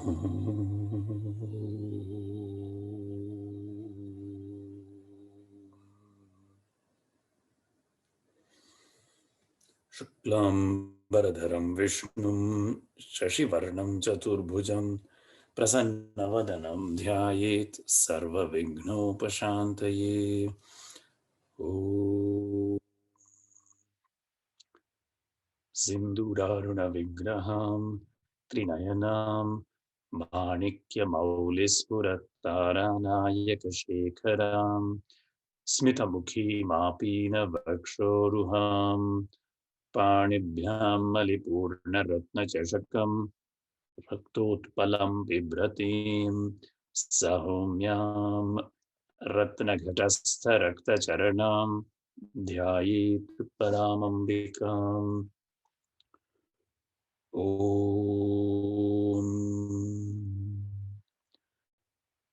शुक्लांबरधरं विष्णुं शशिवर्णं चतुर्भुजं प्रसन्नवदनं ध्यायेत् सर्वविघ्नोपशान्तये। ॐ सिन्दूरारुणविग्रहां त्रिनयनां माणिक्यमौलिस्फुरत्तारानायकशेखरां स्मितमुखीमापीनवक्षोरुहां पाणिभ्यां मलिपूर्णरत्नचषकं रक्तोत्पलं बिभ्रतीं सौम्यां रत्नघटस्थरक्तचरणां ध्यायेत् परामम्बिकाम्। ॐ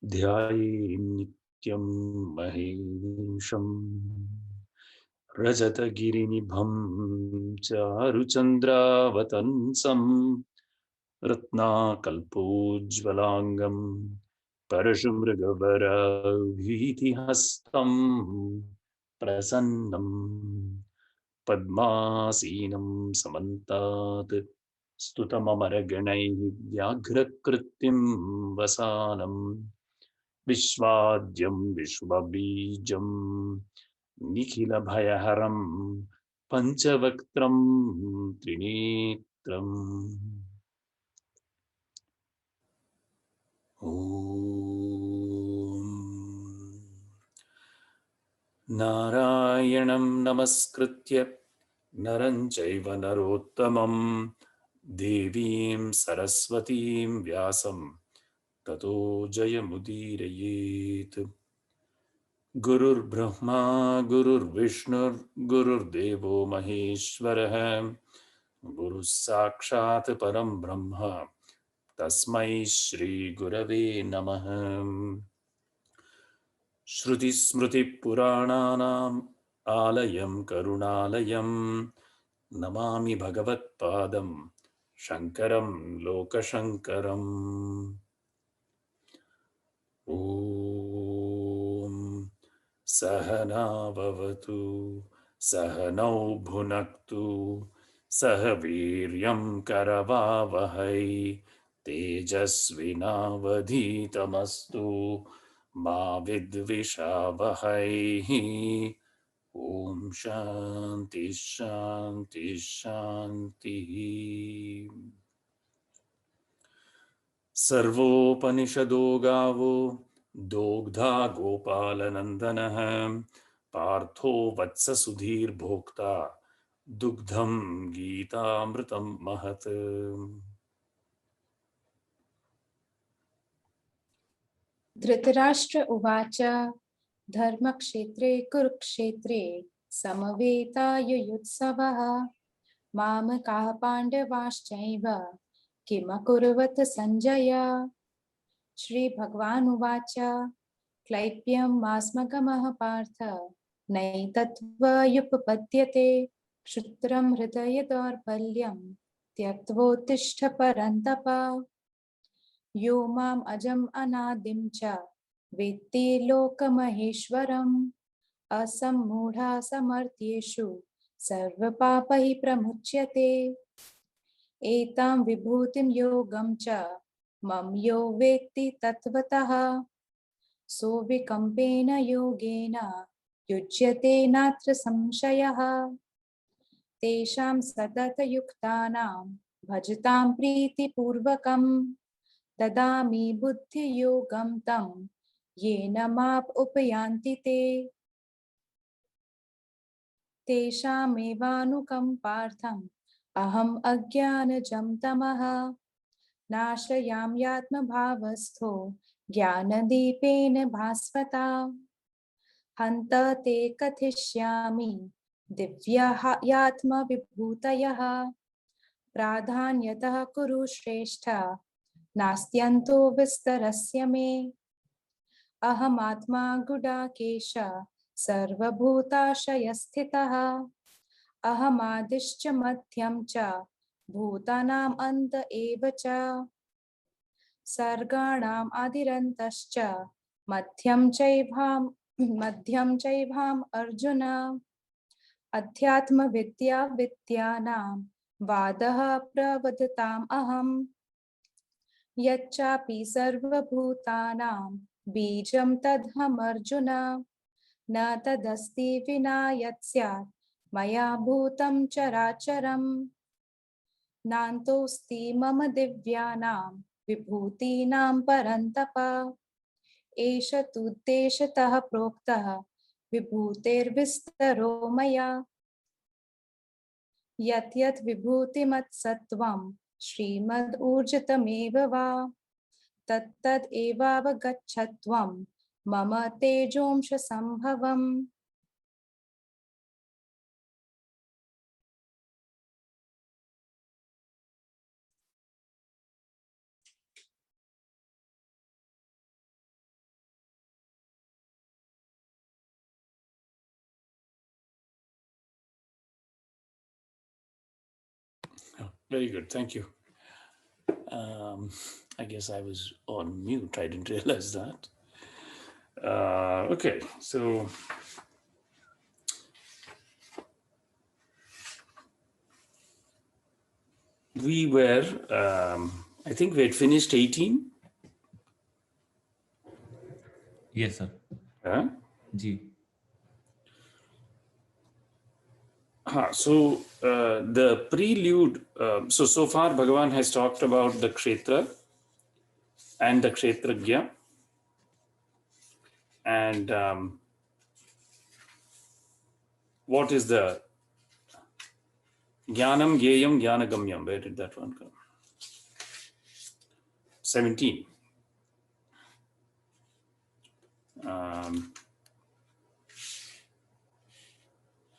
ध्यायेन्नित्यं महेशं रजतगिरिनिभं चारुचन्द्रावतंसं रत्नाकल्पोज्ज्वलाङ्गं परशुमृगवरभीतिहस्तं प्रसन्नं पद्मासीनं समन्तात् स्तुतममरगणैः व्याघ्रकृत्तिं वसानं विश्वाद्यं विश्वबीजं निखिलभयहरं पञ्चवक्त्रं त्रिनेत्रम्। ॐ नारायणं नमस्कृत्य नरं चैव नरोत्तमं देवीं सरस्वतीं व्यासं ततो जयमुदीरयेत्। गुरुर्ब्रह्मा गुरुर्विष्णुर्गुरुर्देवो महेश्वरः गुरुः साक्षात् परं ब्रह्म तस्मै श्रीगुरवे नमः। श्रुतिस्मृतिपुराणानाम् आलयं करुणालयं नमामि भगवत्पादं शङ्करं लोकशङ्करम्। ॐ सहना भवतु सहनौ भुनक्तु सह वीर्यं करवावहै तेजस्विनावधीतमस्तु मा विद्विषावहै। ॐ शान्ति शान्ति शान्तिः। सर्वोपनिषदो गावो दोग्धा गोपालनन्दनः पार्थो वत्स सुधीर्भोक्ता दुग्धं गीतामृतं महत्। धृतराष्ट्र उवाच धर्मक्षेत्रे कुरुक्षेत्रे समवेतायुयुत्सवः मामकाः पाण्डवाश्चैव किमकुर्वत सञ्जय। श्रीभगवानुवाच क्लैप्यमास्मगमः पार्थ नैतत्त्वयुपपद्यते क्षुद्रं हृदय दौर्बल्यं त्यक्त्वोत्तिष्ठ परन्तप। यो माम् अजम् अनादिं च वेत्ति लोकमहेश्वरम् असम्मूढा समर्थ्येषु सर्वपापैः प्रमुच्यते। एतां विभूतिं योगं च मम यो वेत्ति तत्त्वतः सोऽविकम्पेन योगेन युज्यते नात्र संशयः। तेषां सततयुक्तानां भजतां प्रीतिपूर्वकम् ददामि बुद्धियोगं तं येन माप उपयान्ति ते। तेषामेवानुकम्पार्थम् अहम् अज्ञानजं तमः नाशयाम्यात्मभावस्थो ज्ञानदीपेन भास्वता। हन्त ते कथिष्यामि दिव्यात्मविभूतयः प्राधान्यतः कुरु श्रेष्ठ नास्त्यन्तो विस्तरस्य मे। अहमात्मा गुडाकेश सर्वभूताशयस्थितः अहमादिश्च मध्यं च भूतानाम् अन्त एव च। सर्गाणाम् आदिरन्तश्च मध्यं चैभाम् अर्जुन अध्यात्मविद्यानां वादः प्रवदताम् अहम् यच्चापि सर्वभूतानां बीजं तदहमर्जुन न तदस्ति विना यत् स्यात् मया भूतं चराचरम् नान्तोऽस्ति मम दिव्यानां विभूतीनां परन्तप एष तुद्देशतः प्रोक्तः विभूतेर्विस्तरो मया यत् यत् विभूतिमत्सत्त्वं श्रीमद् वा तत्तद् एवावगच्छत्वं मम तेजोंश संभवम्. Oh, very good. Thank you. I guess I was on mute. I didn't realize that. Okay, so we were, I think we had finished 18. Yes, sir. Ji. So the prelude, so far Bhagavan has talked about the Kshetra and the Kshetragya, and what is the Jnanam, Gyeyam, Jnanagamyam? Where did that one come? 17.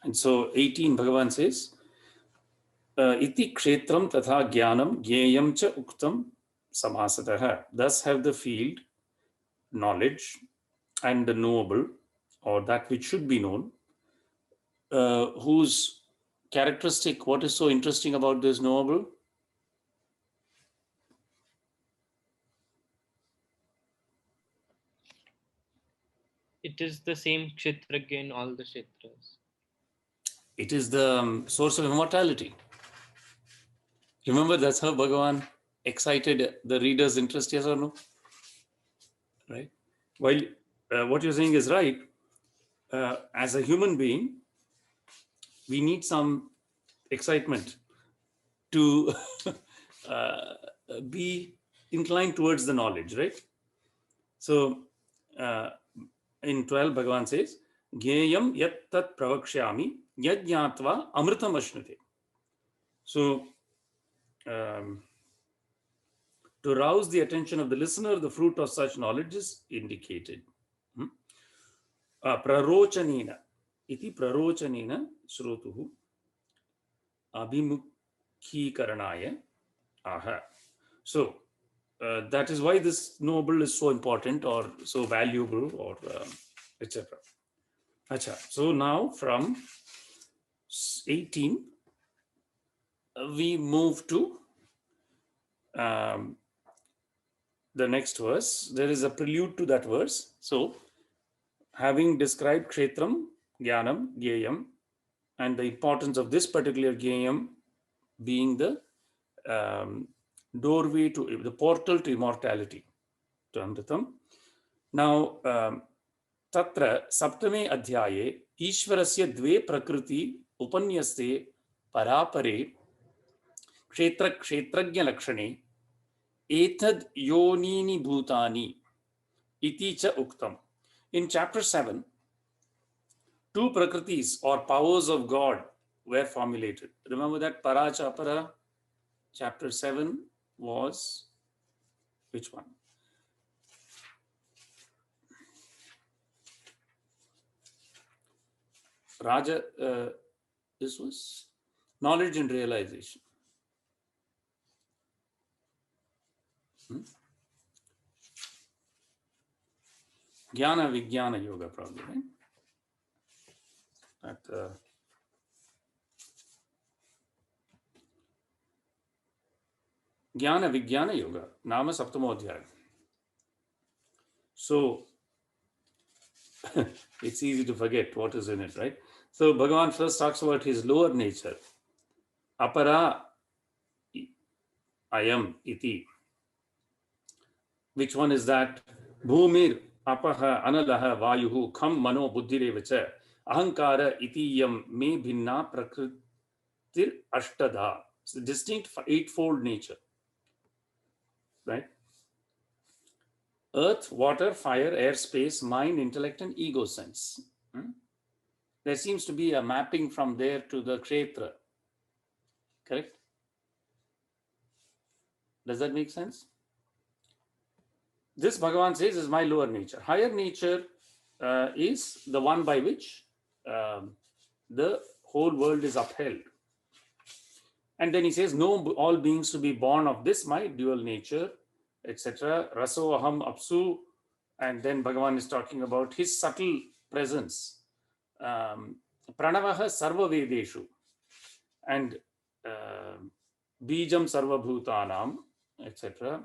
And so 18, Bhagavan says, Iti kshetram tatha jnanam gyeyam cha uktam samasatah. Thus have the field, knowledge, and the knowable, or that which should be known, whose characteristic, what is so interesting about this knowable? It is the same Kshetragya in all the Kshetras. It is the source of immortality. Remember, that's how Bhagavan excited the reader's interest, yes or no? Right? While what you're saying is right, as a human being, we need some excitement to be inclined towards the knowledge, right? So in 12, Bhagavan says, Gyeyam yat tat pravakshyami yad jnatva amritam ashnute. So to rouse the attention of the listener, the fruit of such knowledge is indicated. Prarochanena iti prarochanena shrotuhu abhimukhi aha. So that is why this noble is so important or so valuable or etc. Acha. So now from 18 we move to the next verse. There is a prelude to that verse. So having described Kshetram, Jnanam, Gyeyam, and the importance of this particular Gyeyam being the doorway to the portal to immortality, to Amritam. Now, Tatra Saptame Adhyaye Ishvarasya Dve Prakriti Upanyasте Parapare Kshetra Kshetragya Lakshane Etad Yonini Bhutani Iti Cha Uktam. In chapter 7, two Prakritis or powers of God were formulated. Remember that Parachapara, chapter 7 was which one? Raja, this was knowledge and realization. Jnana Vijnana Yoga, probably, right? That, Jnana Vijnana Yoga, Nama Saptamodhyaya. So it's easy to forget what is in it, right? So Bhagavan first talks about his lower nature. Apara ayam iti. Which one is that? Bhumir apaha analaha vayuhu kham mano buddhirevacha ahankara itiyam me bhinna prakritir ashtada. It's a distinct eightfold nature, right? Earth, water, fire, air, space, mind, intellect, and ego sense. There seems to be a mapping from there to the Kshetra. Correct? Does that make sense? This Bhagavan says is my lower nature. Higher nature is the one by which the whole world is upheld. And then he says, know all beings to be born of this, my dual nature, etc. Raso aham apsu. And then Bhagavan is talking about his subtle presence. Pranavaha sarva vedeshu. And bijam sarva bhutanam, etc.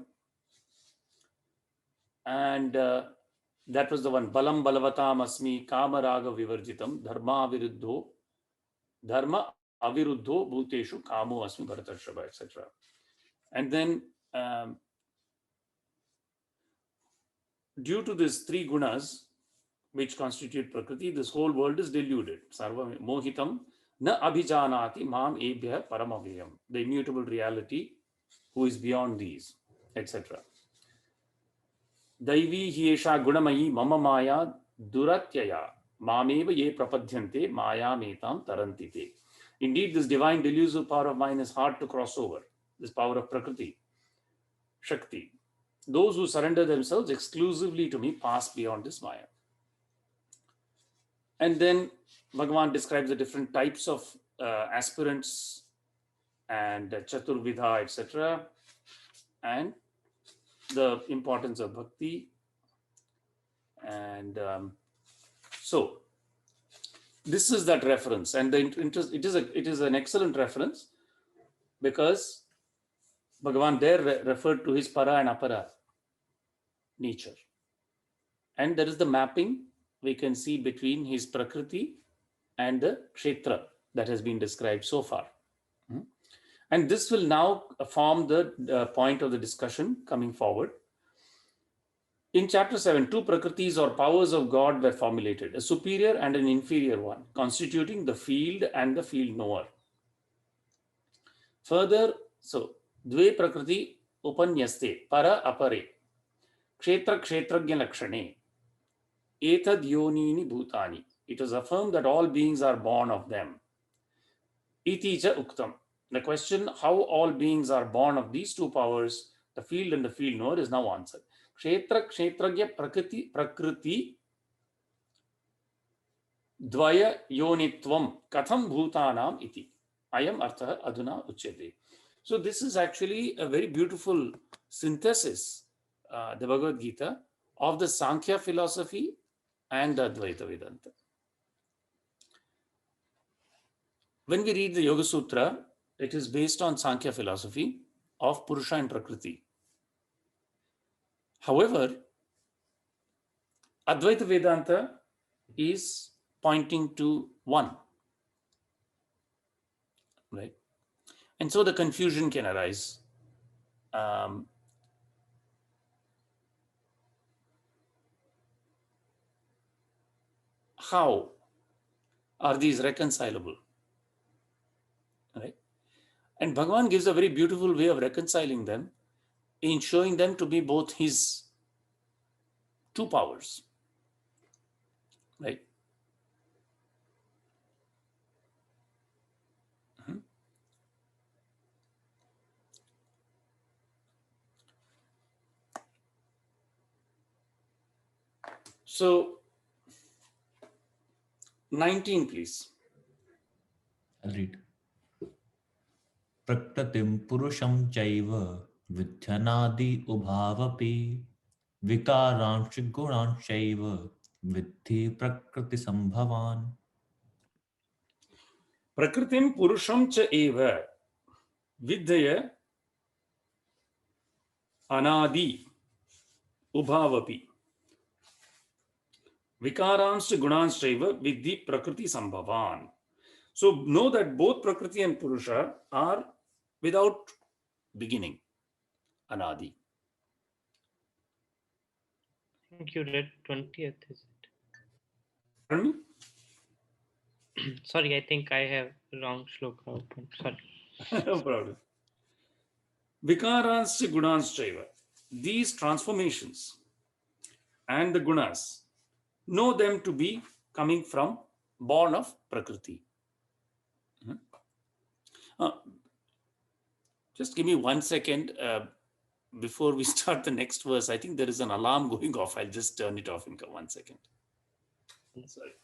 And that was the one. Balam balavatam asmi kama raga vivarjitam dharma aviruddho bhuteshu kamo asmi bharatarshava, etc. And then due to these three gunas which constitute Prakriti, this whole world is deluded. Sarva mohitam na abhijanati mam ebhya paramavayam. The immutable reality who is beyond these, etc. Daivi hiesha gunamayi mama maya duratyaya mameva ye prapadhyante maya metam tarantite. Indeed, this divine delusive power of mine is hard to cross over. This power of Prakriti, Shakti. Those who surrender themselves exclusively to me pass beyond this Maya. And then Bhagavan describes the different types of aspirants and Chaturvidha, etc. And the importance of bhakti. And so this is that reference, and it is an excellent reference because Bhagavan there referred to his para and apara nature, and there is the mapping we can see between his prakriti and the kshetra that has been described so far. And this will now form the point of the discussion coming forward. In chapter 7, two prakritis or powers of God were formulated, a superior and an inferior one, constituting the field and the field knower. Further, so, dve prakriti upanyaste, para apare, kshetra kshetragya lakshane, etad yonini bhutani. It is affirmed that all beings are born of them. Iti cha uktam. The question, how all beings are born of these two powers, the field and the field knower, is now answered. Kshetra kshetragya prakriti dvaya yonitvam katham bhutanam iti. Ayam artha aduna uchyate. So this is actually a very beautiful synthesis, the Bhagavad Gita, of the Sankhya philosophy and the Advaita Vedanta. When we read the Yoga Sutra, it is based on Sankhya philosophy of Purusha and Prakriti. However, Advaita Vedanta is pointing to one, right? And so the confusion can arise. How are these reconcilable? Right? And Bhagavan gives a very beautiful way of reconciling them in showing them to be both his two powers. Right? So, 19, please. I'll read. Prakratim purusham chaiva vidyanadi ubhavapi vikaransh gunanshaiva vidhi prakriti sambhavan. Prakritim purusham cha eva vidya anadi ubhavapi vikaransh gunanshaiva vidhi prakriti sambhavan. So know that both Prakriti and Purusha are without beginning, anadi. I think you read 20th, is Pardon me? it? Sorry, I think I have wrong shloka open. Sorry. No problem. Vikaransh gunanshaiva. These transformations and the gunas, know them to be coming from, born of Prakriti. Uh, just give me 1 second before we start the next verse. I think there is an alarm going off. I'll just turn it off in 1 second. Sorry.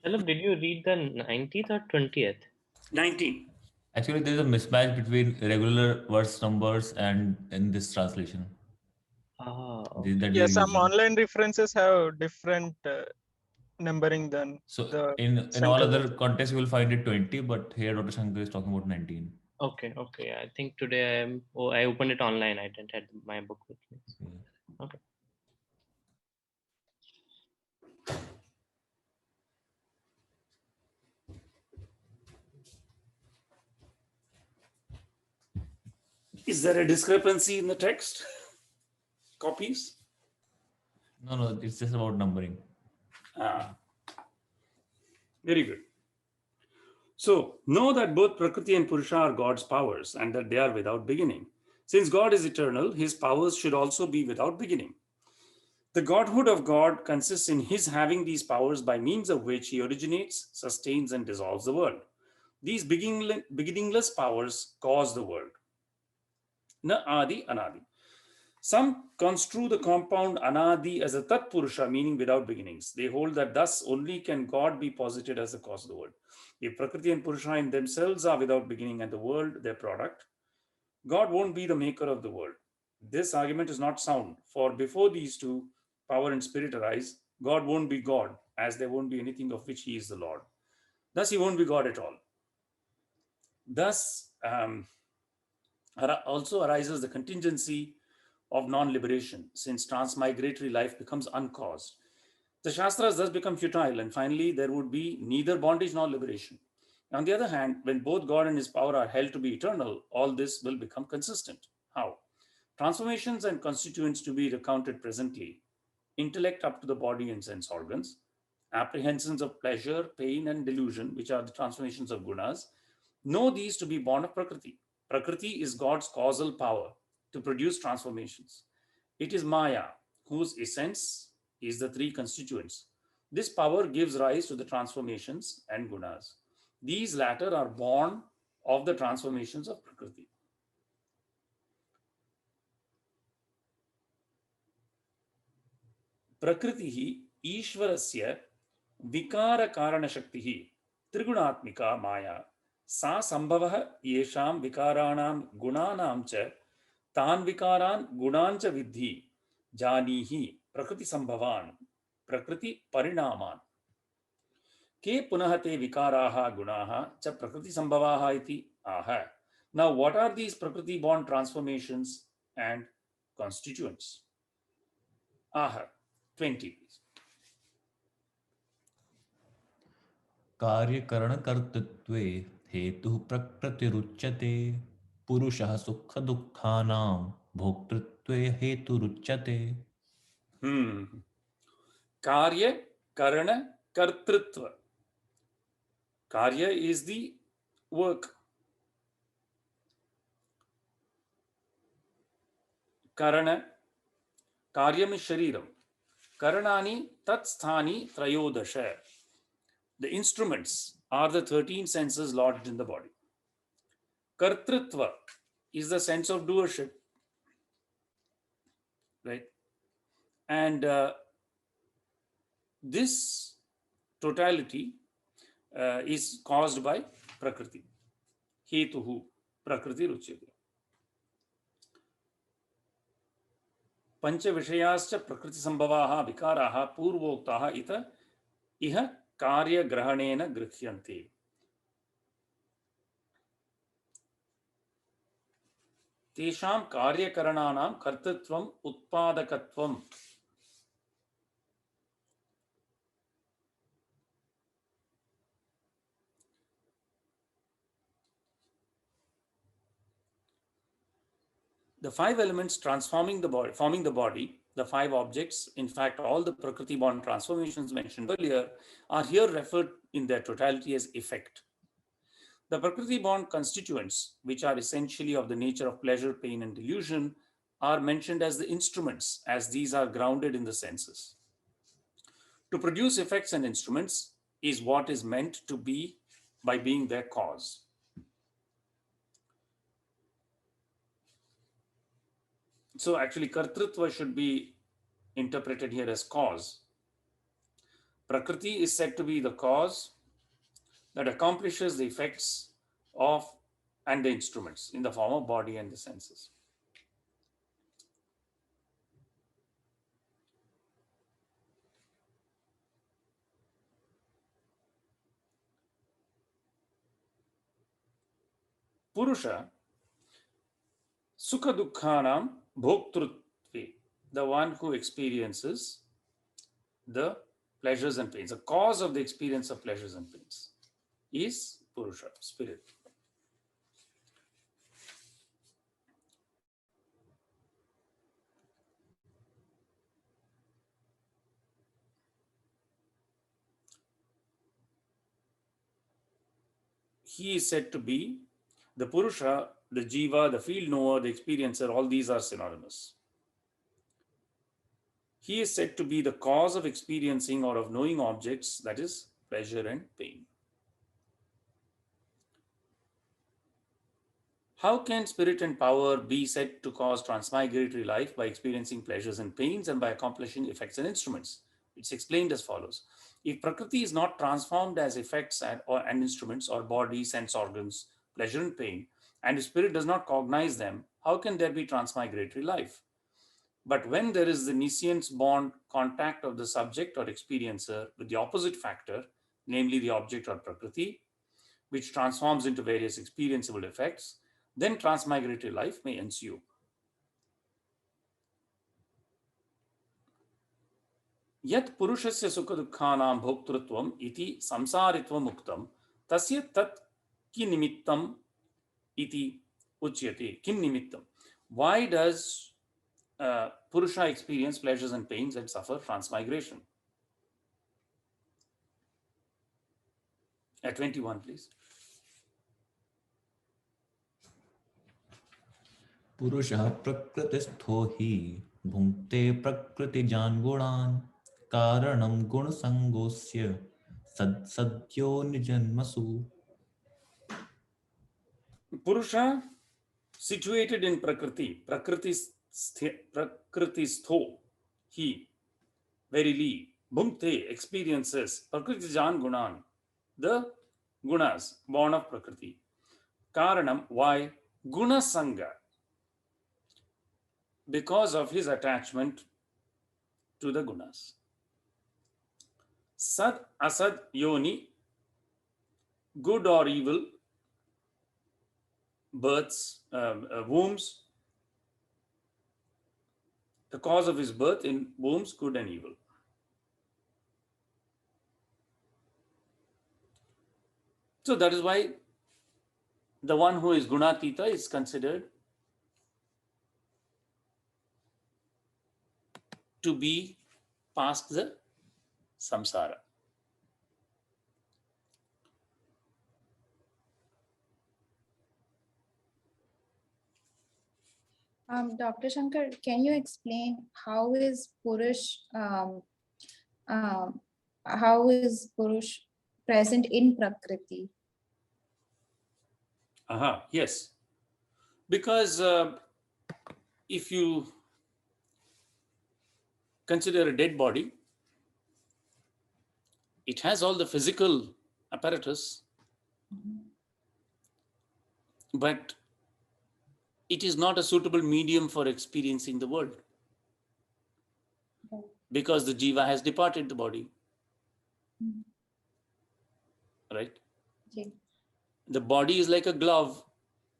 Shalabh, did you read the 19th or 20th? 19. Actually, there is a mismatch between regular verse numbers and in this translation. Ah, That Yeah, we some use. online references have different numbering than So the in all central other version. contexts, you will find it 20, but here Dr. Shankar is talking about 19. okay. I think today I opened it online. I didn't have my book with me. Okay. Is there a discrepancy in the text? Copies? No, it's just about numbering. Very good. So, know that both Prakriti and Purusha are God's powers and that they are without beginning. Since God is eternal, his powers should also be without beginning. The Godhood of God consists in his having these powers by means of which he originates, sustains, and dissolves the world. These beginningless powers cause the world. Na adi anadi. Some construe the compound anadi as a tat purusha, meaning without beginnings. They hold that thus only can God be posited as the cause of the world. If Prakriti and Purusha in themselves are without beginning and the world their product, God won't be the maker of the world. This argument is not sound, for before these two, power and spirit, arise, God won't be God, as there won't be anything of which he is the Lord. Thus, he won't be God at all. Thus, also arises the contingency of non-liberation, since transmigratory life becomes uncaused. The Shastras thus become futile, and finally there would be neither bondage nor liberation. On the other hand, when both God and his power are held to be eternal, all this will become consistent. How? Transformations and constituents to be recounted presently, intellect up to the body and sense organs, apprehensions of pleasure, pain, and delusion, which are the transformations of gunas, know these to be born of Prakriti. Prakriti is God's causal power to produce transformations. It is Maya, whose essence is the three constituents. This power gives rise to the transformations and gunas. These latter are born of the transformations of Prakriti. Prakriti ईश्वरस्य विकार कारण शक्ति त्रिगुणात्मिका माया सा संभवः येषां विकाराणां गुणानां च तान् विकारान् गुणान् च विद्धि जानीहि प्रकृति संभवान् प्रकृति परिणामान् के पुनः ते विकाराः गुणाः च प्रकृति संभवाः इति आह. Now what are these prakriti born transformations and constituents? Aha, 20 please. कार्यकरणकर्तृत्वे हेतुः प्रकृतिरुच्यते पुरुषः सुखदुःखानां भोक्तृत्वे हेतुरुच्यते. Karya, Karana, Kartritva. Karya is the work. Karana, Karyam is Shariram. Karanani, Tatsthani, Trayodasha. The instruments are the 13 senses lodged in the body. Kartritva is the sense of doership. Right? And this totality is caused by Prakriti. Hetuhu, Prakriti Ruchyate. पंच विषयाश्च प्रकृति संभवाः विकाराः पूर्वोक्ताः इत इह कार्यग्रहणेन गृह्यन्ते. तेषां कार्यकरणानां कर्तृत्वम् उत्पादकत्वम्. The five elements forming the body, the five objects, in fact, all the Prakriti born transformations mentioned earlier, are here referred in their totality as effect. The Prakriti born constituents, which are essentially of the nature of pleasure, pain, and delusion, are mentioned as the instruments, as these are grounded in the senses. To produce effects and instruments is what is meant to be by being their cause. So actually, Kartrutva should be interpreted here as cause. Prakriti is said to be the cause that accomplishes the effects of and the instruments in the form of body and the senses. Purusha, Sukha Dukkhanam Bhoktrutve, the one who experiences the pleasures and pains, the cause of the experience of pleasures and pains, is Purusha, spirit. He is said to be the Purusha, the Jiva, the field knower, the experiencer, all these are synonymous. He is said to be the cause of experiencing or of knowing objects, that is, pleasure and pain. How can spirit and power be said to cause transmigratory life? By experiencing pleasures and pains and by accomplishing effects and instruments. It's explained as follows. If Prakriti is not transformed as effects and instruments or body, sense organs, pleasure and pain, and if spirit does not cognize them, how can there be transmigratory life? But when there is the nescience bond contact of the subject or experiencer with the opposite factor, namely the object or Prakriti, which transforms into various experienceable effects, then transmigratory life may ensue. Yat purushasya sukha dukkhanam bhoktrutvam iti samsaritvam uktam tasya tat kinimittam iti uchyate. Kim nimittam. Why does Purusha experience pleasures and pains and suffer transmigration? At 21, please. पुरुषः प्रकृतिस्थो हि भुङ्क्ते प्रकृतिजान् गुणान् कारणं गुणसङ्गोऽस्य सद्यो निजन्मसु. Purusha, situated in Prakriti, Prakriti-stho, he, verily, bhunkte, experiences, Prakriti-jan gunan, the gunas, born of Prakriti. Karanam, why? Guna Sangha, because of his attachment to the gunas. Sad, asad, yoni, good or evil, births, wombs, the cause of his birth in wombs, good and evil. So that is why the one who is Gunatita is considered to be past the samsara. Dr. Shankar, can you explain how is Purush present in Prakriti? Yes. Because if you consider a dead body, it has all the physical apparatus, but it is not a suitable medium for experiencing the world because the jiva has departed the body. Right? Okay. The body is like a glove.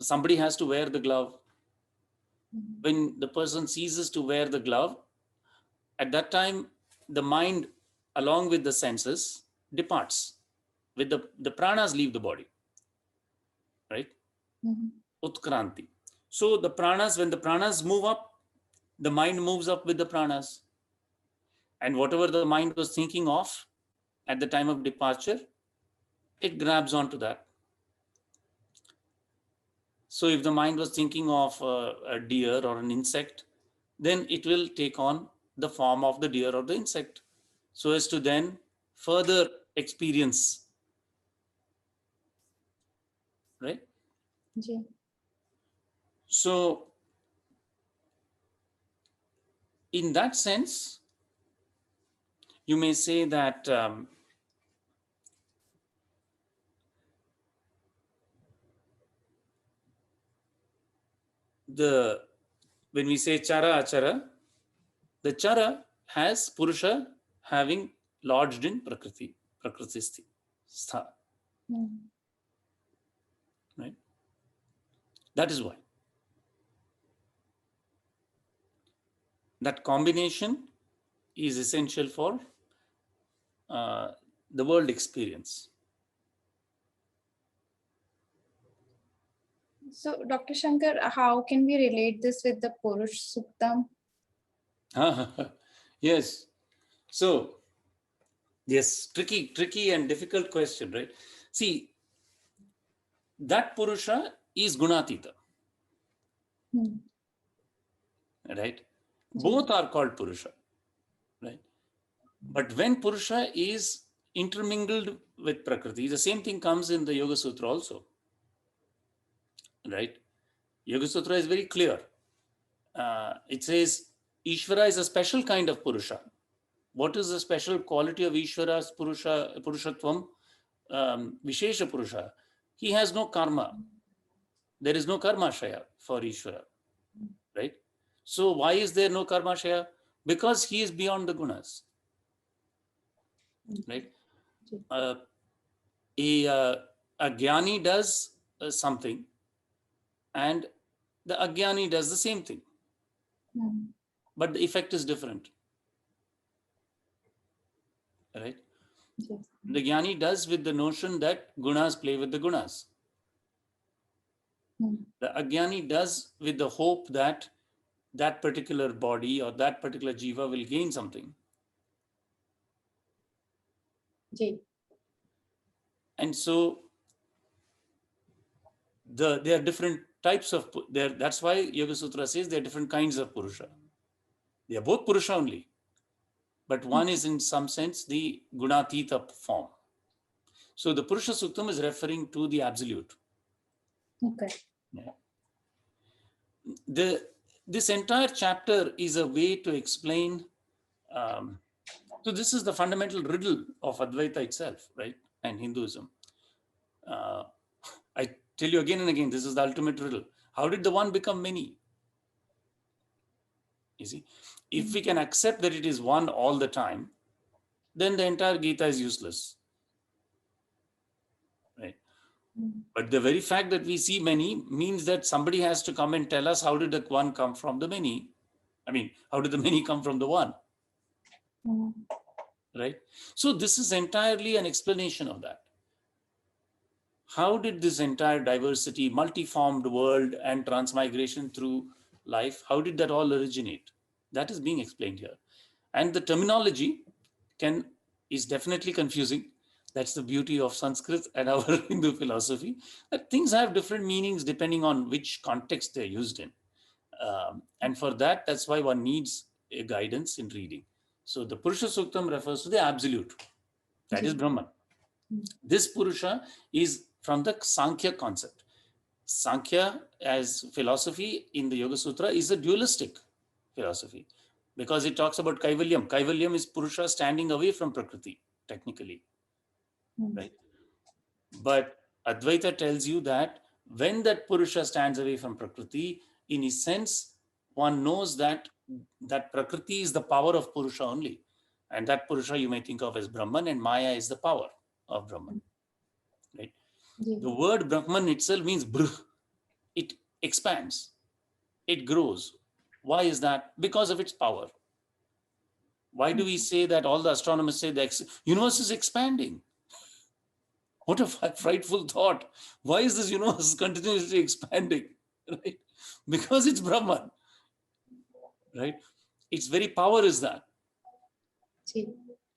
Somebody has to wear the glove. Mhm. When the person ceases to wear the glove, at that time, the mind, along with the senses, departs. With the pranas leave the body, right? Mhm. Utkranti. So the pranas, when the pranas move up, the mind moves up with the pranas. And whatever the mind was thinking of at the time of departure, it grabs onto that. So if the mind was thinking of a deer or an insect, then it will take on the form of the deer or the insect, so as to then further experience, right? Ji. So in that sense, you may say that when we say chara achara, the chara has purusha having lodged in prakriti stha, Mhm. right? That is why that combination is essential for the world experience. So, Dr. Shankar, how can we relate this with the Purush Suktam? Yes. So, yes, tricky and difficult question, right? See, that Purusha is Gunatita, Hmm. right? Ji. Both are called Purusha, right? But when Purusha is intermingled with Prakriti, the same thing comes in the Yoga Sutra also, right? Yoga Sutra is very clear. It says Ishvara is a special kind of Purusha. What is the special quality of Ishvara's Purushatvam? Vishesha Purusha. He has no karma. There is no karmashaya for Ishvara, right? So why is there no karmashaya? Because he is beyond the gunas, right? Ji. Uh, a jnani does something, and the ajnani does the same thing, Hmm. but the effect is different, right? Ji. The jnani does with the notion that gunas play with the gunas. Hmm. The ajnani does with the hope that that particular body or that particular jiva will gain something. Ji. And so there are different types of there. That's why Yoga Sutra says there are different kinds of Purusha. They are both Purusha only, but one is in some sense the Gunatita form. So the Purusha Suktam is referring to the absolute. Okay. Yeah. This entire chapter is a way to explain. So this is the fundamental riddle of Advaita itself, right? And Hinduism. I tell you again and again, this is the ultimate riddle. How did the one become many? You see, if we can accept that it is one all the time, then the entire Gita is useless, right? Hmm. But the very fact that we see many means that somebody has to come and tell us how did the one come from the many? I mean, how did the many come from the one, Hmm. right? So this is entirely an explanation of that. How did this entire diversity, multi-formed world and transmigration through life, how did that all originate? That is being explained here. And the terminology is definitely confusing. That's the beauty of Sanskrit and our Hindu philosophy, that things have different meanings depending on which context they're used in. And for that, that's why one needs a guidance in reading. So the Purusha Suktam refers to the absolute, that is ji. Brahman. This Purusha is from the Sankhya concept. Sankhya as philosophy in the Yoga Sutra is a dualistic philosophy because it talks about Kaivalyam. Kaivalyam is Purusha standing away from Prakriti, technically, Hmm. right? But Advaita tells you that when that Purusha stands away from Prakriti, in his sense, one knows that Prakriti is the power of Purusha only. And that Purusha you may think of as Brahman, and Maya is the power of Brahman, right? Ji. The word Brahman itself means brh. It expands. it grows. Why is that? Because of its power. Why do we say that all the astronomers say the universe is expanding? What a frightful thought. Why is this universe continuously expanding? Right? Because it's Brahman. Right? Its very power is that. Ji,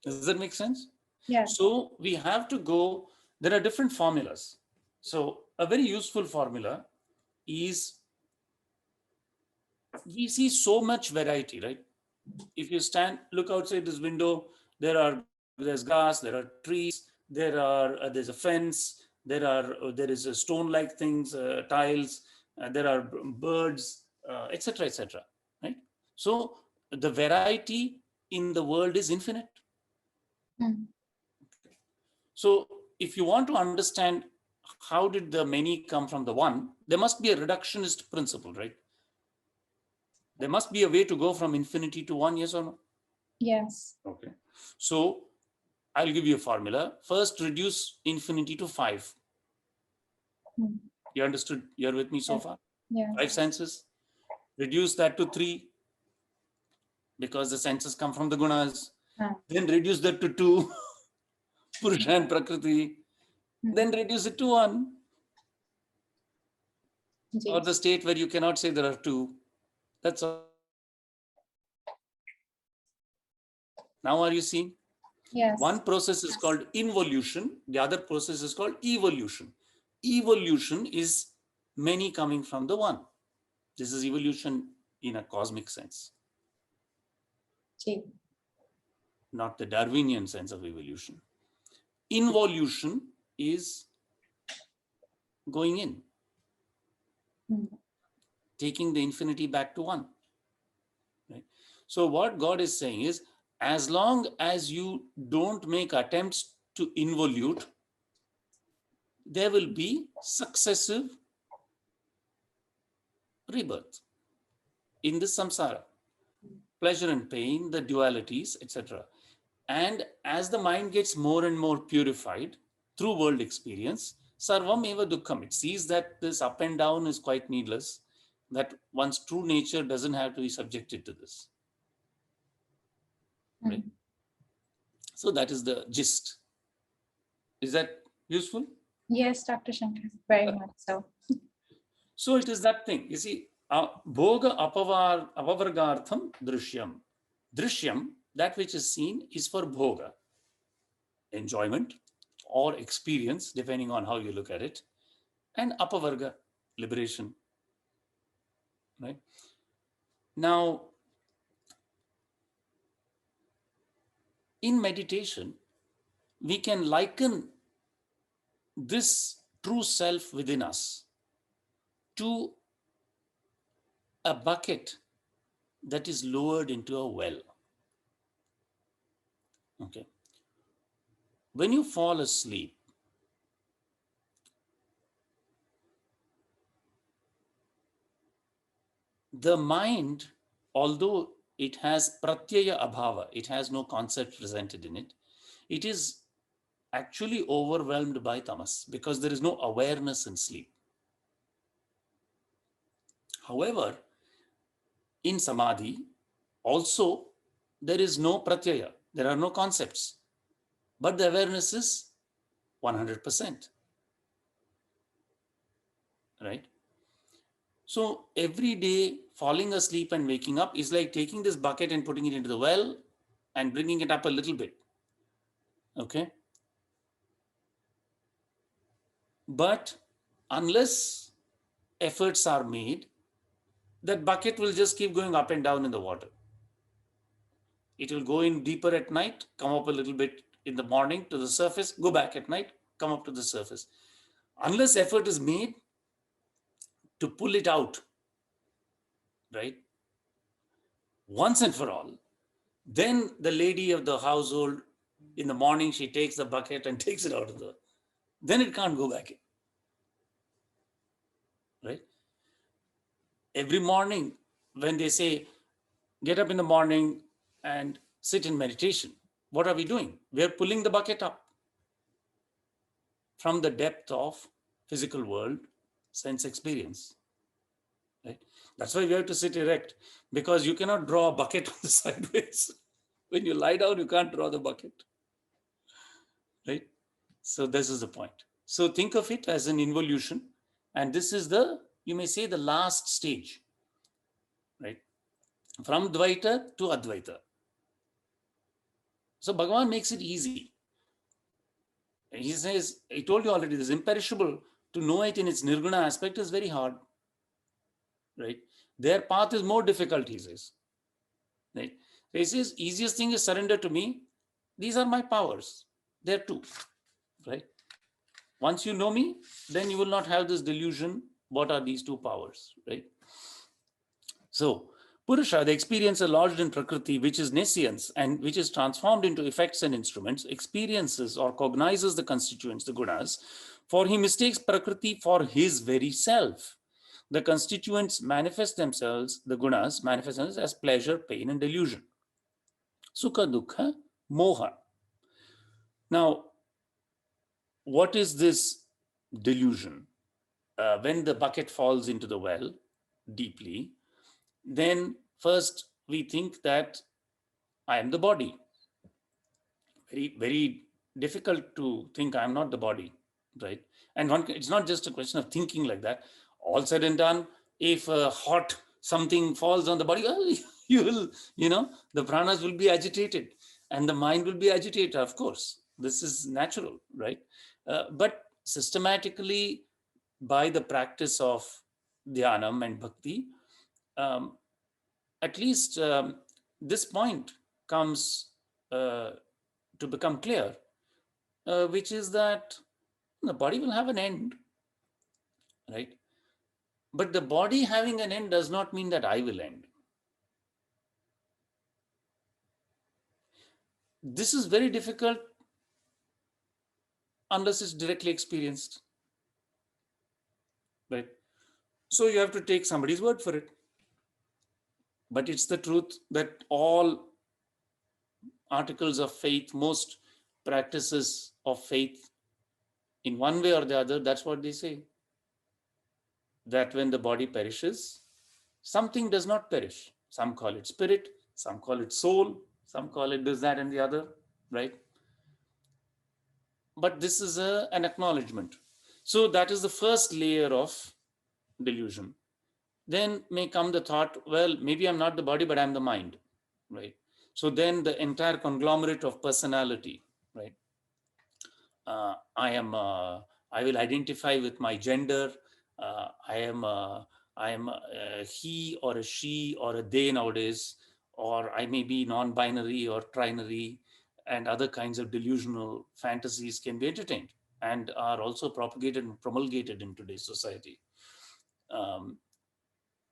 Does that make sense? yes. So we have to go, there are different formulas. So a very useful formula is, we see so much variety, right? If you look outside this window, there's grass, there are trees, there's a fence, there is a stone-like things, tiles, there are birds, etc., etc. Right? So the variety in the world is infinite. Mm. So if you want to understand how did the many come from the one, there must be a reductionist principle, right? There must be a way to go from infinity to one, yes or no? Yes. Okay. So I'll give you a formula. First, reduce infinity to 5. Mm. You understood? You're with me so Yes. far? Yes. 5 senses. Reduce that to 3 because the senses come from the gunas. Ah. Then reduce that to 2, Purusha and Prakriti. Mm. Then reduce it to 1, ji, or the state where you cannot say there are 2. That's all. Now are you seeing? yes. One process is called involution. The other process is called evolution. Evolution is many coming from the one. This is evolution in a cosmic sense, ji, not the Darwinian sense of evolution. Involution is going in, Mm. taking the infinity back to one. Right? So what God is saying is, as long as you don't make attempts to involute, there will be successive rebirth in the samsara, pleasure and pain, the dualities, etc. And as the mind gets more and more purified through world experience, sarvam eva dukkham, it sees that this up and down is quite needless, that one's true nature doesn't have to be subjected to this. Right? Mm. So that is the gist. Is that useful? Yes, Dr. Shankar, very much so. So it is that thing. You see, bhoga apavargartham drishyam. Drishyam, that which is seen, is for bhoga, enjoyment or experience, depending on how you look at it, and apavarga, liberation. Right? Now, in meditation, we can liken this true self within us to a bucket that is lowered into a well. Okay. When you fall asleep, the mind, although it has pratyaya abhava, it has no concept presented in it, it is actually overwhelmed by tamas because there is no awareness in sleep. However, in samadhi, also there is no pratyaya, there are no concepts, but the awareness is 100%. Right? So every day falling asleep and waking up is like taking this bucket and putting it into the well and bringing it up a little bit. Okay. But unless efforts are made, that bucket will just keep going up and down in the water. It will go in deeper at night, come up a little bit in the morning to the surface, go back at night, come up to the surface. Unless effort is made to pull it out, right, once and for all, then the lady of the household, in the morning, she takes the bucket and takes it out of the, then it can't go back in. Right? Every morning, when they say, get up in the morning and sit in meditation, what are we doing? We are pulling the bucket up from the depth of physical world, sense experience. Right? That's why we have to sit erect, because you cannot draw a bucket on the sideways. When you lie down, you can't draw the bucket, right? So this is the point. So think of it as an involution, and this is the, you may say, the last stage, right? From Dvaita to Advaita. So Bhagavan makes it easy. He says, I told you already, this imperishable, to know it in its nirguna aspect is very hard, right? Their path is more difficult, he says. Right? So he says, easiest thing is surrender to me. These are my powers. There too, right? Once you know me, then you will not have this delusion. What are these two powers, right? So, Purusha, the experiencer lodged in Prakriti, which is nescience and which is transformed into effects and instruments, experiences or cognizes the constituents, the gunas, for he mistakes Prakriti for his very self. The constituents manifest themselves, the gunas manifest themselves as pleasure, pain, and delusion. Sukha, dukkha, moha. Now, what is this delusion? When the bucket falls into the well deeply, then first we think that I am the body. Very, very difficult to think I'm not the body, right? And it's not just a question of thinking like that. All said and done, if hot something falls on the body, you will, the pranas will be agitated and the mind will be agitated, of course. This is natural, right? But systematically, by the practice of dhyanam and bhakti, at least this point comes to become clear, which is that the body will have an end, right? But the body having an end does not mean that I will end. This is very difficult unless it's directly experienced, right? So you have to take somebody's word for it. But it's the truth that all articles of faith, most practices of faith, in one way or the other, that's what they say. That when the body perishes, something does not perish. Some call it spirit, some call it soul, some call it this, that, and the other, right? But this is an acknowledgement. So that is the first layer of delusion. Then may come the thought, well, maybe I'm not the body, but I'm the mind, right? So then the entire conglomerate of personality, right? I will identify with my gender. I am a he or a she or a they nowadays, or I may be non-binary or trinary, and other kinds of delusional fantasies can be entertained and are also propagated and promulgated in today's society.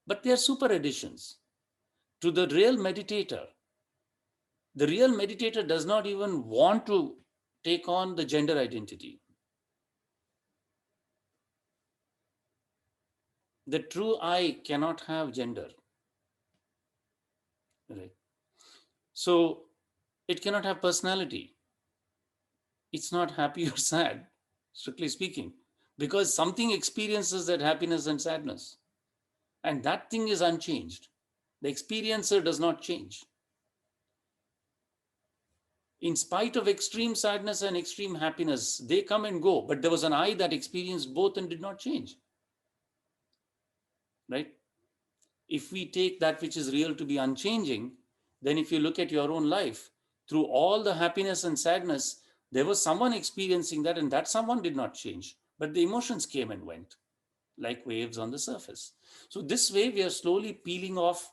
But they are super additions to the real meditator. The real meditator does not even want to take on the gender identity. The true I cannot have gender, right? So it cannot have personality. It's not happy or sad, strictly speaking, because something experiences that happiness and sadness, and that thing is unchanged. The experiencer does not change. In spite of extreme sadness and extreme happiness, they come and go, but there was an I that experienced both and did not change, right? If we take that which is real to be unchanging, then if you look at your own life, through all the happiness and sadness, there was someone experiencing that, and that someone did not change, but the emotions came and went like waves on the surface. So this way we are slowly peeling off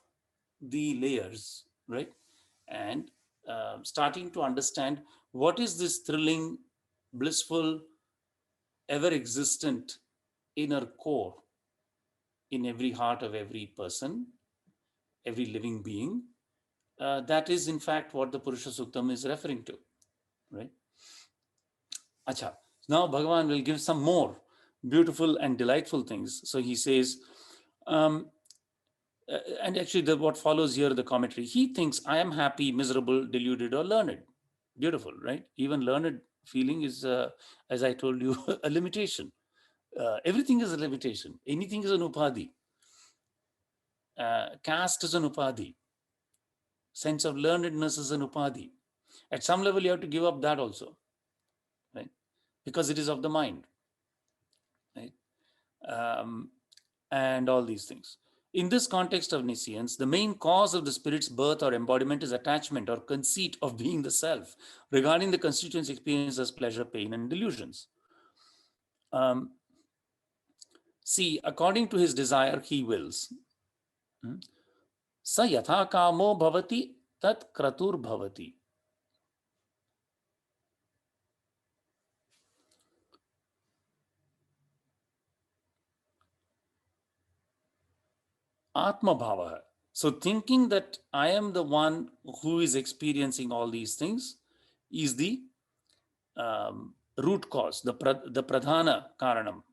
the layers, right? And starting to understand what is this thrilling, blissful, ever existent inner core in every heart of every person, every living being. That is in fact what the Purusha Suktam is referring to, right? Acha. Now Bhagavan will give some more beautiful and delightful things. So he says, and actually what follows here, the commentary, he thinks I am happy, miserable, deluded, or learned. Beautiful, right? Even learned feeling is, as I told you, a limitation. Everything is a limitation. Anything is an upadhi. caste is an upadhi. Sense of learnedness is an upadhi. At some level, you have to give up that also, right? Because it is of the mind, right? And all these things. In this context of nescience, the main cause of the spirit's birth or embodiment is attachment or conceit of being the self, regarding the constituents' experience as pleasure, pain, and delusions. See, according to his desire, he wills. Sa yatha kamo bhavati tat kratur bhavati. Atma bhava. So thinking that I am the one who is experiencing all these things is the root cause, the pradhana karanam.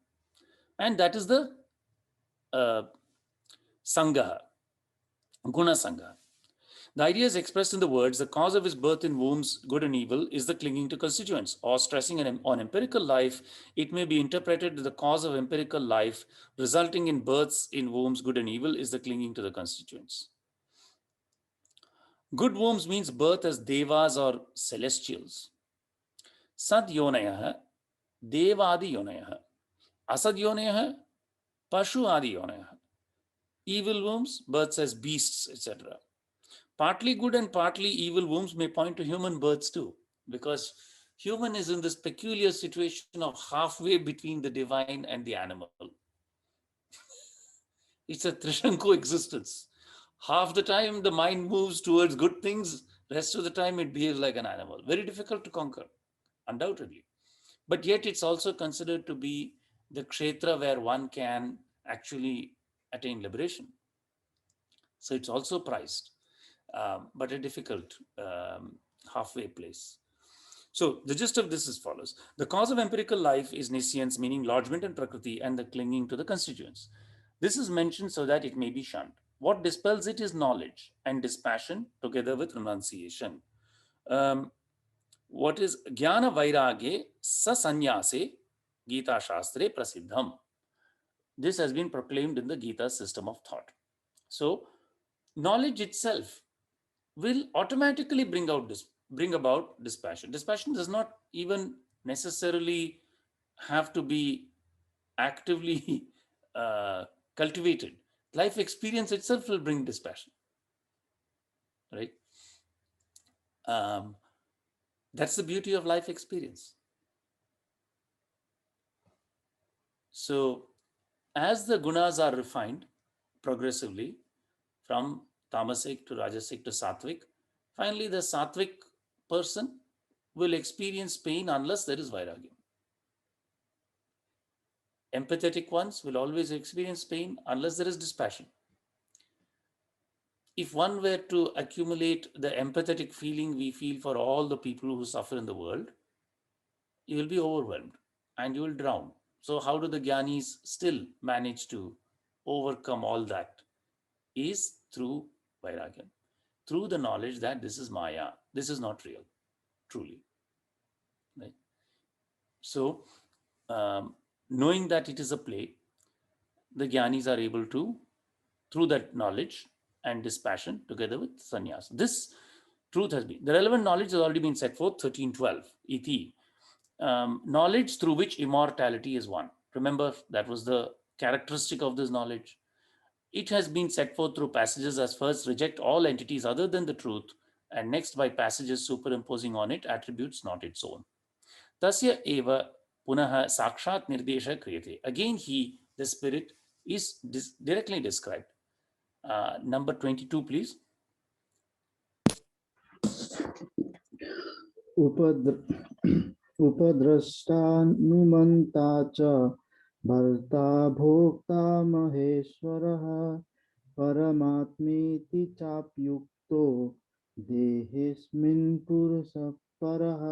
And that is the sangha, guna sangha. The idea is expressed in the words, the cause of his birth in wombs, good and evil, is the clinging to constituents. Or stressing on empirical life, it may be interpreted that the cause of empirical life resulting in births in wombs, good and evil, is the clinging to the constituents. Good wombs means birth as devas or celestials. Sad yonayah, devadi yonayah. Asad yonayah, pashu adi yonayah. Evil wombs, births as beasts, etc. Partly good and partly evil wombs may point to human births too, because human is in this peculiar situation of halfway between the divine and the animal. It's a Trishanku existence. Half the time the mind moves towards good things, rest of the time it behaves like an animal. Very difficult to conquer, undoubtedly. But yet it's also considered to be the kshetra where one can actually attain liberation. So it's also prized. But a difficult halfway place. So the gist of this is follows. The cause of empirical life is nescience, meaning lodgement in prakriti and the clinging to the constituents. This is mentioned so that it may be shunned. What dispels it is knowledge and dispassion together with renunciation. What is jnana vairagye sasanyase Gita Shastre prasiddham. This has been proclaimed in the Gita system of thought. So knowledge itself will automatically bring about dispassion. Dispassion does not even necessarily have to be actively cultivated. Life experience itself will bring dispassion, right? That's the beauty of life experience. So as the gunas are refined progressively from tamasic to rajasic to sattvic, finally the sattvic person will experience pain unless there is vairagya. Empathetic ones will always experience pain unless there is dispassion. If one were to accumulate the empathetic feeling we feel for all the people who suffer in the world, you will be overwhelmed and you will drown. So how do the Gyanis still manage to overcome all that? Is through vairagya, through the knowledge that this is Maya, this is not real, truly. Right? So, knowing that it is a play, the Gyanis are able to, through that knowledge and dispassion, together with sannyas. This truth has been, the relevant knowledge has already been set forth, 1312, iti. Knowledge through which immortality is won. Remember, that was the characteristic of this knowledge. It has been set forth through passages as first reject all entities other than the truth, and next by passages superimposing on it attributes not its own. Tasya eva punaha sakshat nirdesha kriyate. Again, he, the spirit, is directly described. Number 22, please. उपद्रष्टानुमन्ता च भर्ता भोक्ता महेश्वरः परमात्मेति चाप्युक्तो देहेऽस्मिन् पुरुषः परः.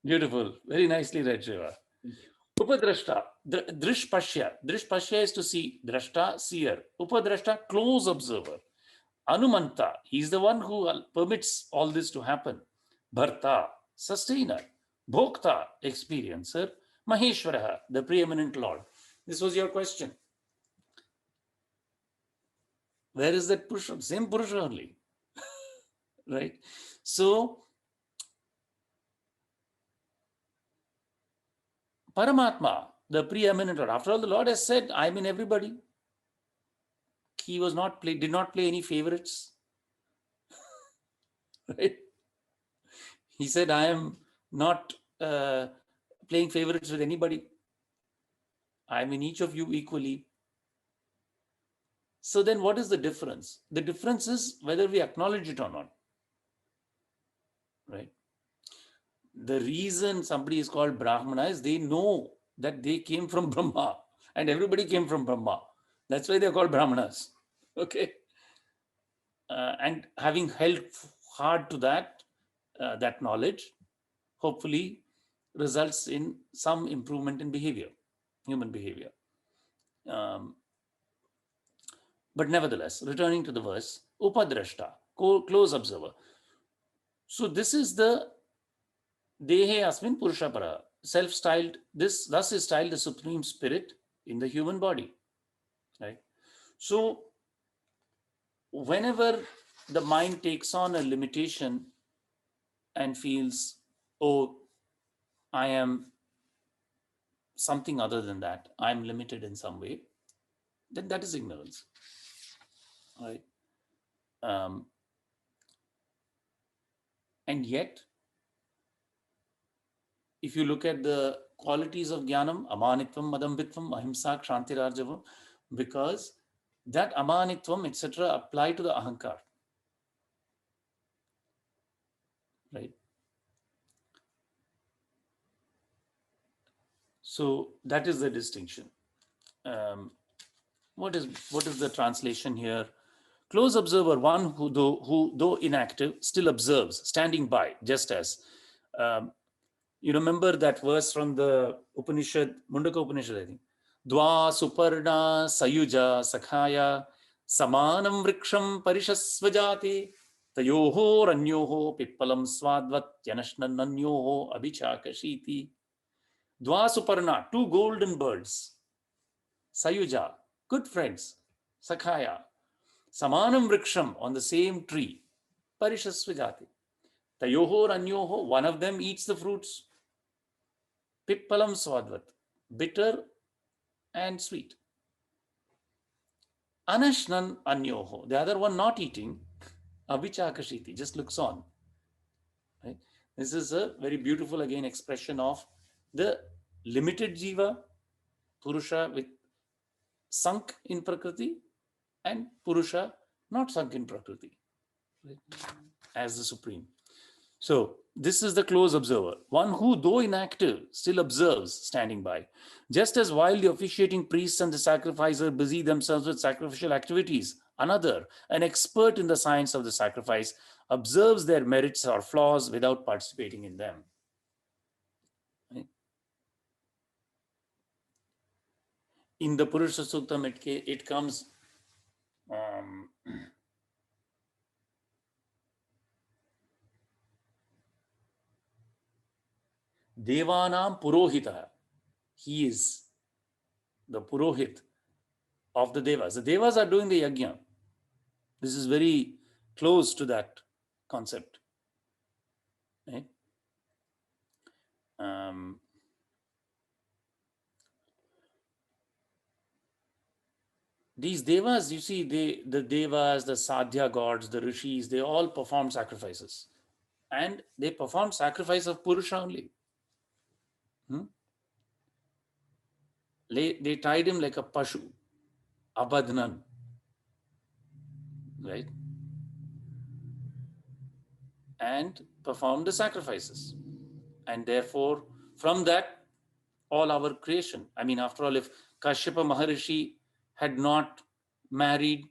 Beautiful. Very nicely read, Shiva. Upadrashta, drishpashya. Drishpashya is to see. Drashta, seer. Upadrashta, close observer. Anumanta, he is the one who permits all this to happen. Bharta, sustainer. Bhokta, experiencer. Maheshwaraha, the preeminent Lord. This was your question. Where is that Purusha? Same Purusha only. Right? So, Paramatma, the preeminent Lord. After all, the Lord has said, I'm in everybody. He did not play any favorites. Right? He said, I am not playing favorites with anybody. I'm in each of you equally. So then what is the difference? The difference is whether we acknowledge it or not. Right? The reason somebody is called Brahmana is they know that they came from Brahma and everybody came from Brahma. That's why they're called Brahmanas. Okay. And having held hard to that knowledge, hopefully results in some improvement in behavior, human behavior. But nevertheless, returning to the verse, Upadrashta, close observer. So this is the Dehe Asmin Purusha Para, self-styled, thus is styled the Supreme Spirit in the human body. Right? So whenever the mind takes on a limitation and feels, oh, I am something other than that, I'm limited in some way, then that is ignorance. Right? And yet, if you look at the qualities of Jnanam, Amanitvam, Madambitvam, Ahimsa, Kshantirarjavam, because that Amanitvam, etc., apply to the Ahankar. Right? So that is the distinction. What is the translation here? Close observer, one who though inactive, still observes, standing by, just as. You remember that verse from the Upanishad, Mundaka Upanishad, I think. Dva suparna sayuja sakhaya samanam vriksham parishasvajati tayoho ranyoho pippalam swadvat yanashnan nanyoho abhichakashiti. Dva suparna, two golden birds. Sayuja, good friends. Sakhaya, samanam vriksham, on the same tree. Parishasvajati. Tayoho ranyoho, one of them eats the fruits. Pippalam swadvat, bitter and sweet. Anashnan anyoho, the other one not eating, abhichakashiti, just looks on. Right? This is a very beautiful, again, expression of the limited jiva, Purusha with sunk in Prakriti, and Purusha not sunk in Prakriti, right? As the Supreme. So this is the close observer, one who, though inactive, still observes, standing by. Just as while the officiating priests and the sacrificer busy themselves with sacrificial activities, another, an expert in the science of the sacrifice, observes their merits or flaws without participating in them. Right? In the Purusha Suktam, it comes Devanam Purohita. He is the Purohit of the Devas. The Devas are doing the Yajna. This is very close to that concept. Right? These Devas, you see, the Devas, the Sadhya gods, the Rishis, they all performed sacrifices. And they performed sacrifice of Purusha only. They tied him like a Pashu, Abadnan. Right? And performed the sacrifices. And therefore, from that, all our creation. I mean, after all, if Kashyapa Maharishi had not married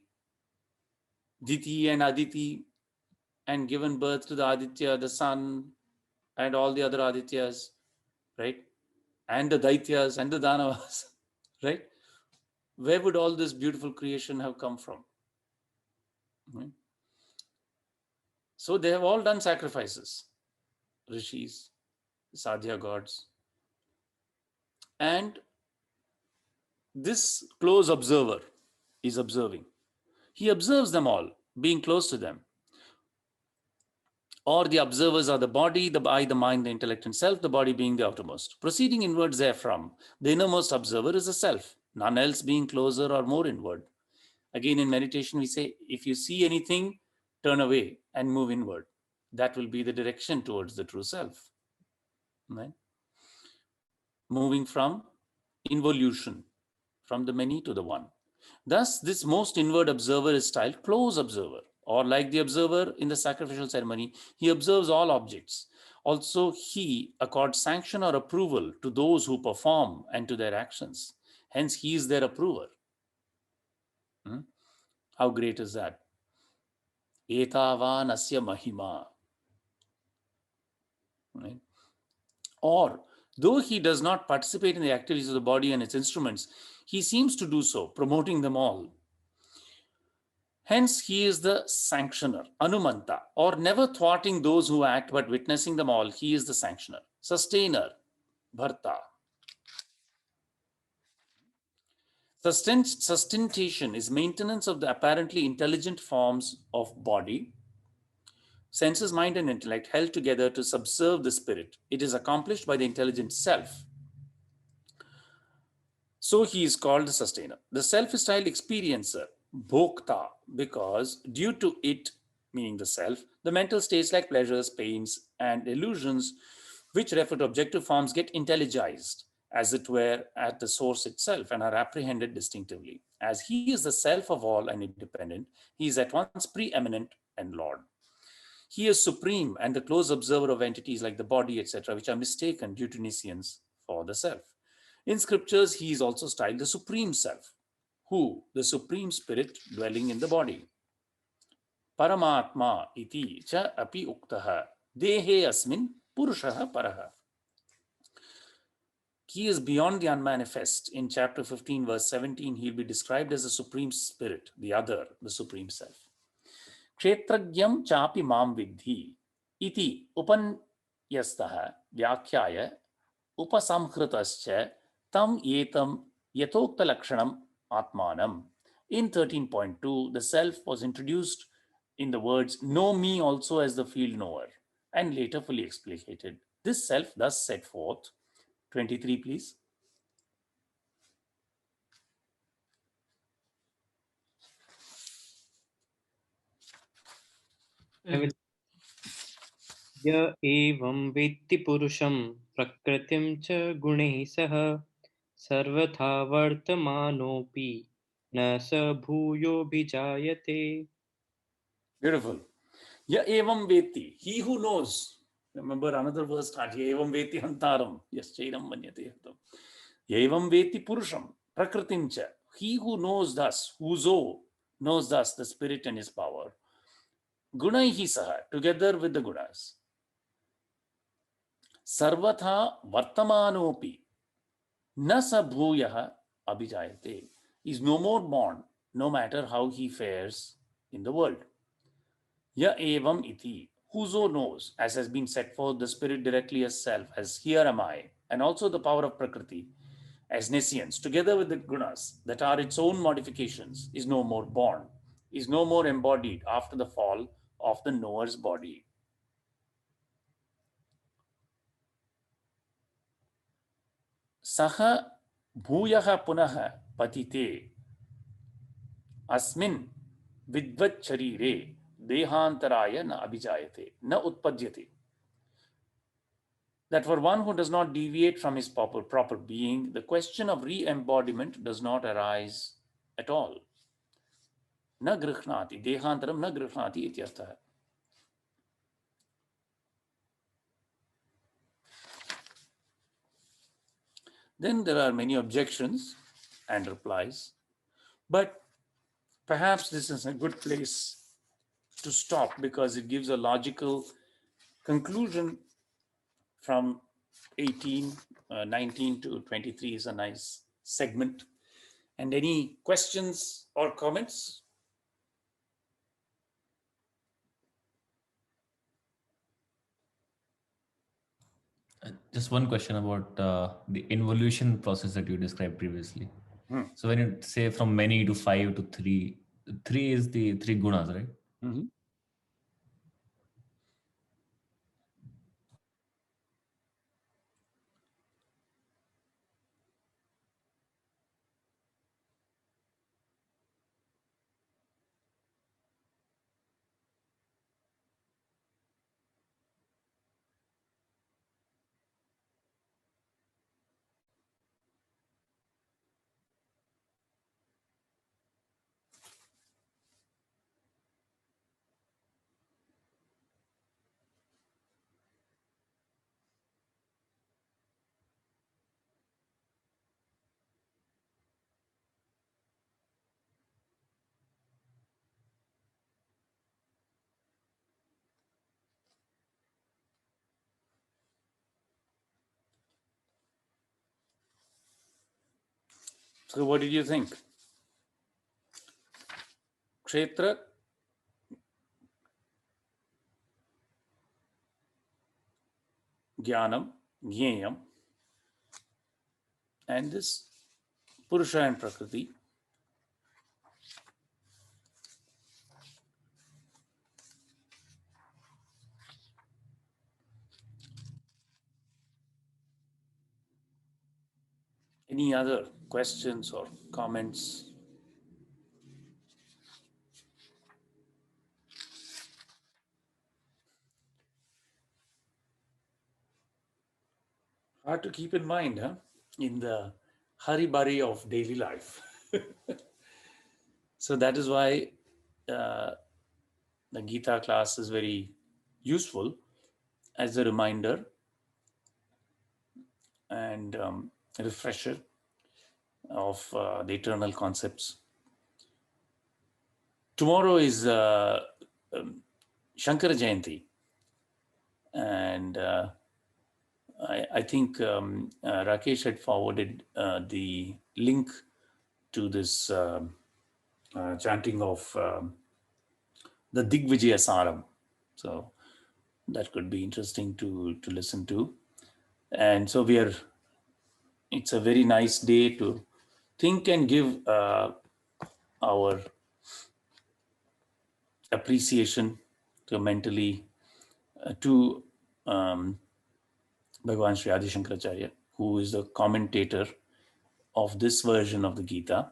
Diti and Aditi and given birth to the Aditya, the sun, and all the other Adityas, right? And the Daityas and the Danavas, right? Where would all this beautiful creation have come from? Right? So they have all done sacrifices, Rishis, Sadhya gods. And this close observer is observing. He observes them all, being close to them. Or the observers are the body, the eye, the mind, the intellect, and self, the body being the outermost. Proceeding inwards therefrom, the innermost observer is the self, none else being closer or more inward. Again, in meditation, we say, if you see anything, turn away and move inward. That will be the direction towards the true self. Right? Moving from involution, from the many to the one. Thus, this most inward observer is styled close observer, or like the observer in the sacrificial ceremony, he observes all objects. Also, he accords sanction or approval to those who perform and to their actions. Hence, he is their approver. How great is that? Etavan asya mahima. Right? Or, though he does not participate in the activities of the body and its instruments, he seems to do so, promoting them all. Hence, he is the sanctioner, Anumanta, or never thwarting those who act but witnessing them all. He is the sanctioner, sustainer, Bharta. Sustentation is maintenance of the apparently intelligent forms of body, senses, mind, and intellect held together to subserve the spirit. It is accomplished by the intelligent self. So he is called the sustainer. The self is styled experiencer, bhokta, because due to it, meaning the self, the mental states like pleasures, pains, and illusions, which refer to objective forms, get intelligized, as it were, at the source itself and are apprehended distinctively. As he is the self of all and independent, he is at once preeminent and Lord. He is supreme and the close observer of entities like the body, etc., which are mistaken due to nescience for the self. In scriptures, he is also styled the supreme self, who? The supreme spirit dwelling in the body. Paramatma iti cha api uktaha dehe asmin purushaha paraha. He is beyond the unmanifest. In chapter 15, verse 17, he'll be described as the supreme spirit, the other, the supreme self. Kshetragyam chapi mam vidhi iti upanyastaha vyakhyaya upasamhritascha tam yetam yatokta lakshanam atmanam. In 13.2, the self was introduced in the words, know me also as the field knower, and later fully explicated. This self thus set forth, 23 please. I will. य एवं वेत्ति पुरुषं प्रकृतिं च गुणैः सह सर्वथा वर्तमानोऽपि न स भूयोऽभिजायते. Beautiful. Ya evam veti, he who knows. Remember another verse starts, Ya evam veti hantaram, yaschairam manyate hatam. Ya evam veti purusham, prakritim cha. He who knows thus, whoso knows thus the spirit and his power. Gunaihi saha, together with the gunas. Sarvatha vartamanopi, na sa bhuyaha abhijayate. Is no more born, no matter how he fares in the world. Ya evam iti, whoso knows, as has been set forth, the spirit directly as self, as here am I, and also the power of Prakriti, as nescience, together with the gunas that are its own modifications, is no more born, is no more embodied after the fall of the knower's body. Saha bhuyaha punaha patite asmin vidvat charire dehantaraya na abhijayate na utpadyate. That for one who does not deviate from his proper being, the question of re-embodiment does not arise at all. Na grihnati, dehantaram na grihnati ityartha. Then there are many objections and replies, but perhaps this is a good place to stop because it gives a logical conclusion from 19 to 23 is a nice segment. And any questions or comments? Just one question about the involution process that you described previously. So when you say from many to 5 to 3, 3 is the 3 gunas, right? Mhm. So what did you think? Kshetra, Jnanam, Jneyam, and this Purusha and Prakriti. Any other questions or comments? Hard to keep in mind, huh? In the hurry-burry of daily life. So that is why the Gita class is very useful as a reminder and a refresher of the eternal concepts. Tomorrow is Shankara Jayanti, and I think Rakesh had forwarded the link to this chanting of the Digvijaya Saram. So that could be interesting to listen to. And so it's a very nice day to think and give our appreciation to mentally to Bhagavan Sri Adi Shankaracharya, who is the commentator of this version of the Gita.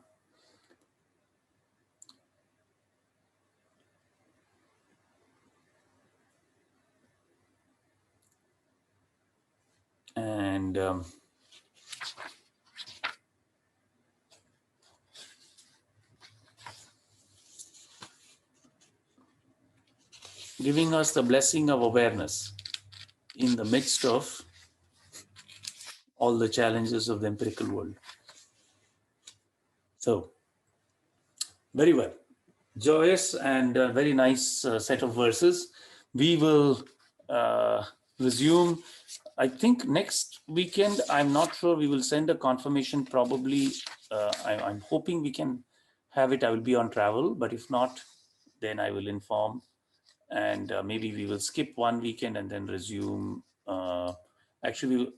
And giving us the blessing of awareness in the midst of all the challenges of the empirical world. So, very well. Joyous and very nice set of verses. We will resume, I think, next weekend. I'm not sure. We will send a confirmation probably. I'm hoping we can have it. I will be on travel, but if not, then I will inform. And maybe we will skip one weekend and then resume. Actually,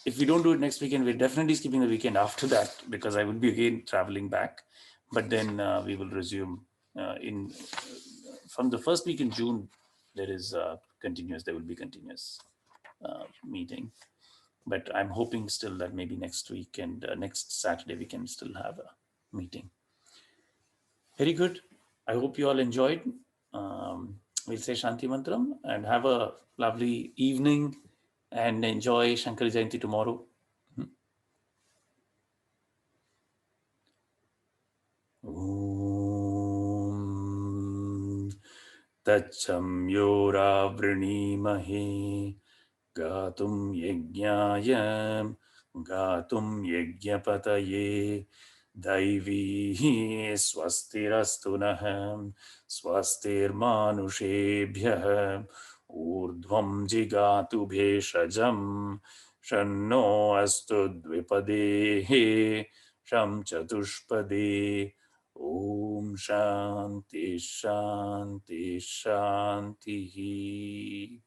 if we don't do it next weekend, we're definitely skipping the weekend after that because I will be again traveling back. But then we will resume from the first week in June. There will be continuous meeting. But I'm hoping still that maybe next week and next Saturday we can still have a meeting. Very good. I hope you all enjoyed. We'll say Shanti Mantram and have a lovely evening and enjoy Shankar Jayanti tomorrow. Om Tacham Yora Vrinimahe Gatum Yajnayam Gatum Yajnapataye Daivi Swastirastunaham Swastirmanushebhyah Urdhvam Jigatu Bheshajam Shanno Astu Dvipadehe Sham Chatushpade Om Shanti Shanti Shanti.